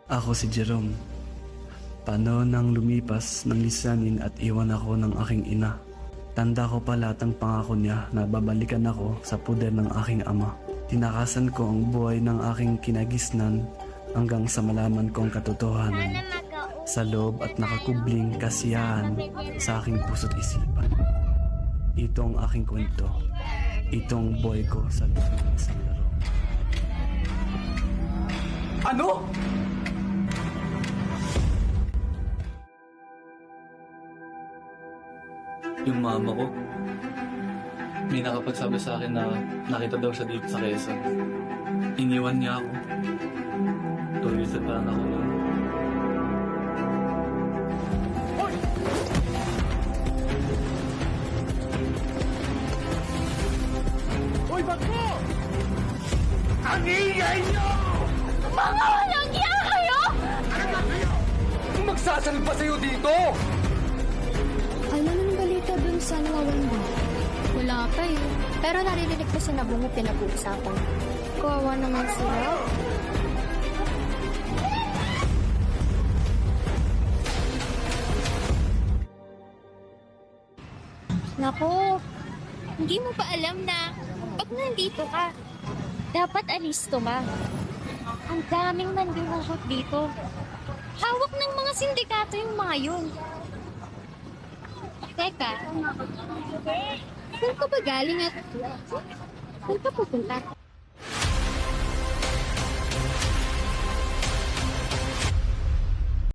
Ako si Jerome. Panahon nang lumipas ng lisanin at iwan ako ng aking ina. Tanda ko pa lahat ng pangako niya na babalikan ako sa puder ng aking ama. Tinakasan ko ang buhay ng aking kinagisnan hanggang sa malaman ko ang katotohanan sa loob at nakakubling kasiyahan sa aking puso't isipan. Ito ang aking kwento. Itong buhay ko sa loob ng isang laro. Ano? Yung mama ko, may nakapagsabi sa akin na nakita daw siya dito sa Quezon. Iniwan niya ako. 2 years na lang ako nun. Hoy, bakbo! Ang ingay nyo! Mga walang iya kayo! Ano ba kayo? Magsasalip pa sa'yo dito! Ano nang balita dun sa nawawalan mo? Wala pa eh. Pero naririnig ko sa nabungo pinag-uusapan. Kawawa naman sila. Naku, hindi mo ba alam na pag nandito ka, dapat alisto ka. Ang daming nandurukot dito. Hawak ng mga sindikato yung mga yun. Teka, saan ka ba galing at saan ka pupunta?